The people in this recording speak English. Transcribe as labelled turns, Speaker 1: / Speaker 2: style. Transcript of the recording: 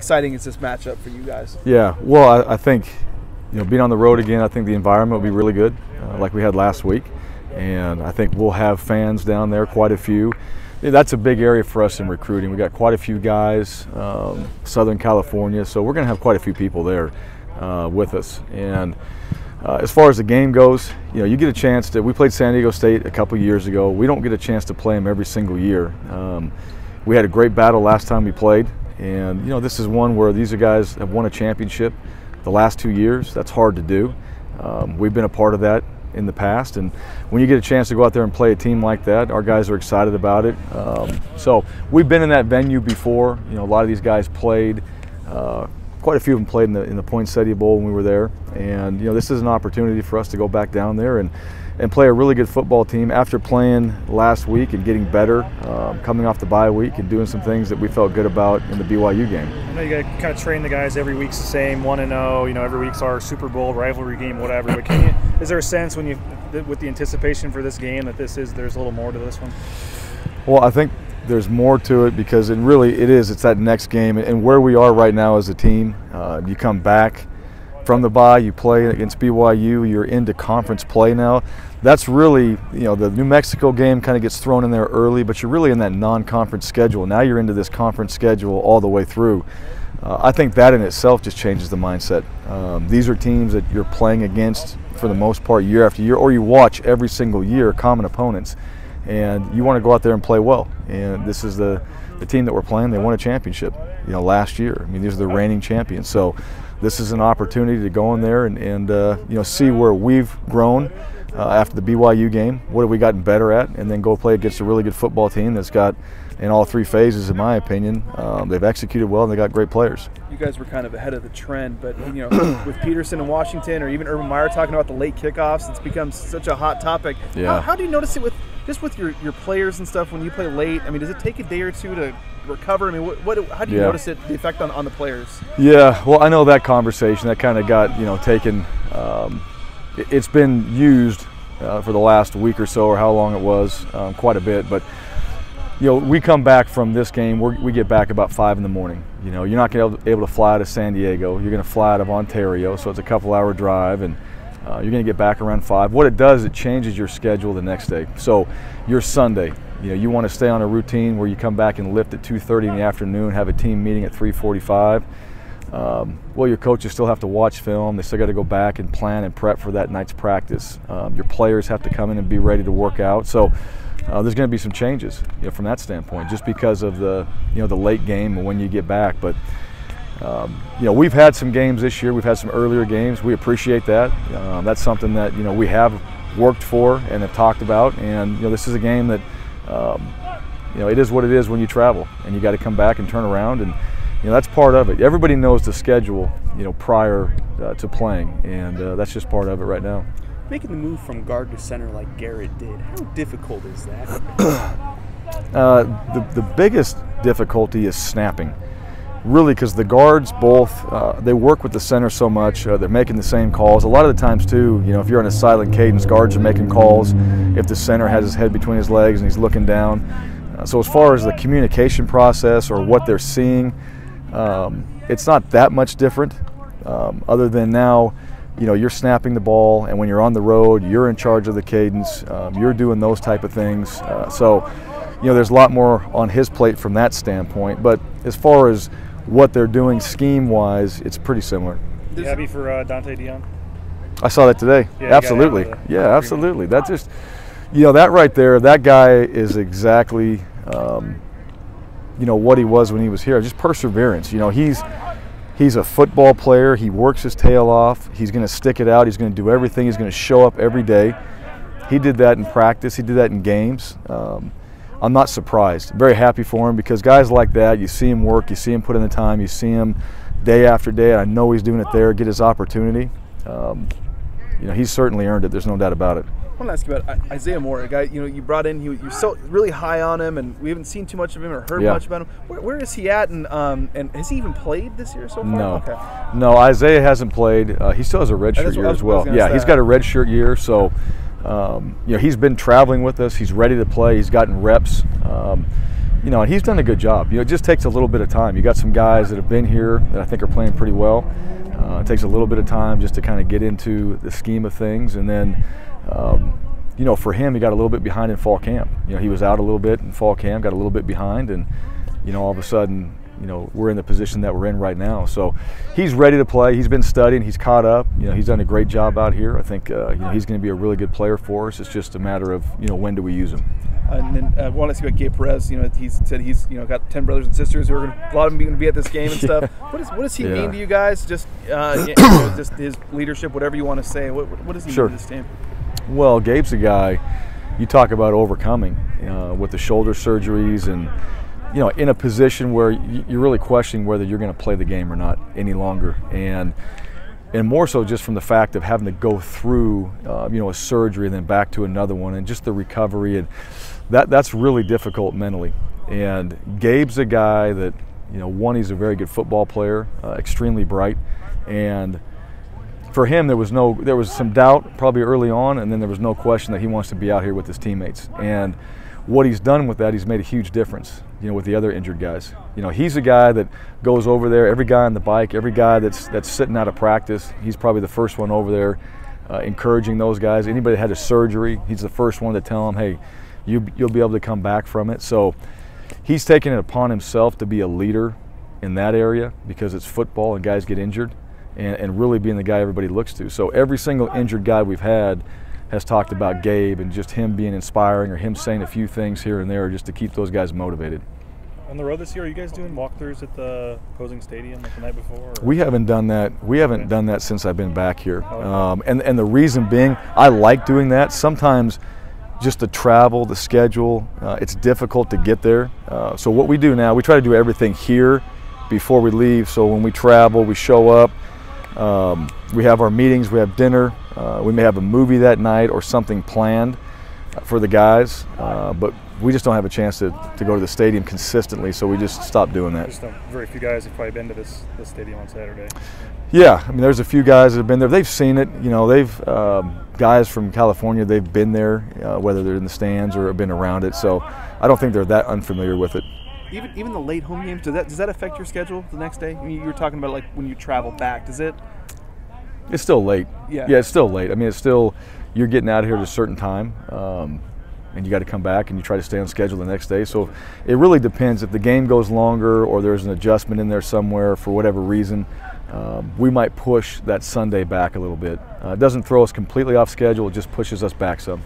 Speaker 1: exciting is this matchup for you guys?
Speaker 2: Yeah, well, I think being on the road again, I think the environment will be really good, like we had last week, and I think we'll have fans down there, quite a few. That's a big area for us in recruiting. We got quite a few guys, Southern California, so we're going to have quite a few people there with us. And as far as the game goes, you get a chance to. We played San Diego State a couple years ago. We don't get a chance to play them every single year. We had a great battle last time we played, and this is one where these guys have won a championship the last 2 years. That's hard to do. We've been a part of that in the past, and when you get a chance to go out there and play a team like that, our guys are excited about it. So we've been in that venue before. A lot of these guys played. Quite a few of them played in the Poinsettia Bowl when we were there, and this is an opportunity for us to go back down there and play a really good football team after playing last week and getting better, coming off the bye week and doing some things that we felt good about in the BYU game.
Speaker 3: I know you got to kind of train the guys every week's the same, 1-0. Every week's our Super Bowl rivalry game, whatever. But is there a sense when with the anticipation for this game that there's a little more to this one?
Speaker 2: Well, I think there's more to it because it's that next game, and where we are right now as a team. You come back from the bye, you play against BYU, you're into conference play now. That's really, the New Mexico game kind of gets thrown in there early, but you're really in that non-conference schedule. Now you're into this conference schedule all the way through. I think that in itself just changes the mindset. These are teams that you're playing against for the most part year after year, or you watch every single year, common opponents. And you want to go out there and play well. And this is the team that we're playing. They won a championship, last year. These are the reigning champions. So this is an opportunity to go in there and see where we've grown after the BYU game. What have we gotten better at? And then go play against a really good football team that's got, in all three phases, in my opinion, they've executed well and they got great players.
Speaker 1: You guys were kind of ahead of the trend, but with Peterson in Washington, or even Urban Meyer talking about the late kickoffs, it's become such a hot topic.
Speaker 2: Yeah.
Speaker 1: How do you notice it with your players and stuff when you play late? Does it take a day or two to recover? How do you notice the effect on the players? Yeah,
Speaker 2: well, I know that conversation that kind of got taken. It's been used for the last week or so, or how long it was, quite a bit. But we come back from this game. We get back about 5 in the morning. You're not going to be able to fly out of San Diego. You're going to fly out of Ontario, so it's a couple-hour drive, and you're going to get back around 5. What it does, it changes your schedule the next day. So your Sunday, you want to stay on a routine where you come back and lift at 2:30 in the afternoon, have a team meeting at 3:45. Well, your coaches still have to watch film. They still got to go back and plan and prep for that night's practice. Your players have to come in and be ready to work out. So there's going to be some changes from that standpoint, just because of the the late game and when you get back. But we've had some games this year. We've had some earlier games. We appreciate that. That's something that we have worked for and have talked about. And this is a game that it is what it is when you travel, and you got to come back and turn around, and that's part of it. Everybody knows the schedule prior to playing, and that's just part of it right now.
Speaker 4: Making the move from guard to center like Garrett did, how difficult is that?
Speaker 2: The biggest difficulty is snapping. Really, because the guards both, they work with the center so much, they're making the same calls. A lot of the times too, if you're on a silent cadence, guards are making calls if the center has his head between his legs and he's looking down. So as far as the communication process or what they're seeing, it's not that much different, other than now, you're snapping the ball, and when you're on the road, you're in charge of the cadence, you're doing those type of things. So there's a lot more on his plate from that standpoint. But as far as what they're doing scheme-wise, it's pretty similar.
Speaker 3: You happy for Dante Dion?
Speaker 2: I saw that today.
Speaker 3: Yeah,
Speaker 2: absolutely. Yeah, absolutely. That's just, that right there, that guy is exactly, what he was when he was here. Just perseverance. He's a football player. He works his tail off. He's going to stick it out. He's going to do everything. He's going to show up every day. He did that in practice. He did that in games. I'm not surprised. I'm very happy for him, because guys like that, you see him work, you see him put in the time, you see him day after day, and I know he's doing it there, get his opportunity. He's certainly earned it. There's no doubt about it.
Speaker 1: I want to ask you about Isaiah Moore, a guy you brought in. You're so really high on him, and we haven't seen too much of him or heard much about him. Where is he at, and has he even played this year so far?
Speaker 2: No,
Speaker 1: okay.
Speaker 2: No. Isaiah hasn't played. He still has a redshirt year as well. Yeah, he's got a redshirt year, so. He's been traveling with us. He's ready to play. He's gotten reps. and he's done a good job. It just takes a little bit of time. You got some guys that have been here that I think are playing pretty well. It takes a little bit of time just to kind of get into the scheme of things, and then for him, he got a little bit behind in fall camp. He was out a little bit in fall camp, got a little bit behind, and all of a sudden, we're in the position that we're in right now. So he's ready to play. He's been studying. He's caught up. He's done a great job out here. I think he's going to be a really good player for us. It's just a matter of when do we use him.
Speaker 1: And then I want to see about Gabe Perez. He's said he's got 10 brothers and sisters who are a lot of them going to be at this game and stuff. What does he mean to you guys? Just just his leadership, whatever you want to say. What does he mean to this team?
Speaker 2: Well, Gabe's a guy. You talk about overcoming with the shoulder surgeries and. In a position where you're really questioning whether you're going to play the game or not any longer, and more so just from the fact of having to go through, a surgery and then back to another one, and just the recovery, and that's really difficult mentally. And Gabe's a guy that, one, he's a very good football player, extremely bright, and for him there was some doubt probably early on, and then there was no question that he wants to be out here with his teammates. And what he's done with that, he's made a huge difference, with the other injured guys. He's a guy that goes over there, every guy on the bike, every guy that's sitting out of practice, he's probably the first one over there encouraging those guys. Anybody that had a surgery, he's the first one to tell them, hey, you'll be able to come back from it. So he's taken it upon himself to be a leader in that area because it's football and guys get injured, and really being the guy everybody looks to. So every single injured guy we've had has talked about Gabe and just him being inspiring, or him saying a few things here and there just to keep those guys motivated.
Speaker 3: On the road this year, are you guys doing walkthroughs at the opposing stadium like the night before? Or?
Speaker 2: We haven't done that. We haven't done that since I've been back here. And the reason being, I like doing that. Sometimes just the travel, the schedule, it's difficult to get there. So what we do now, we try to do everything here before we leave. So when we travel, we show up. We have our meetings, we have dinner, we may have a movie that night or something planned for the guys, but we just don't have a chance to go to the stadium consistently, so we just stopped doing that.
Speaker 3: Very few guys have probably been to this stadium on Saturday.
Speaker 2: Yeah, I mean, there's a few guys that have been there. They've seen it. They've guys from California, they've been there, whether they're in the stands or have been around it, so I don't think they're that unfamiliar with it.
Speaker 1: Even the late home games, does that affect your schedule the next day? I mean, you were talking about like when you travel back. Does it?
Speaker 2: It's still late.
Speaker 1: Yeah,
Speaker 2: it's still late. I mean, it's still, you're getting out of here at a certain time, and you got to come back and you try to stay on schedule the next day. So it really depends. If the game goes longer or there's an adjustment in there somewhere for whatever reason, we might push that Sunday back a little bit. It doesn't throw us completely off schedule. It just pushes us back some.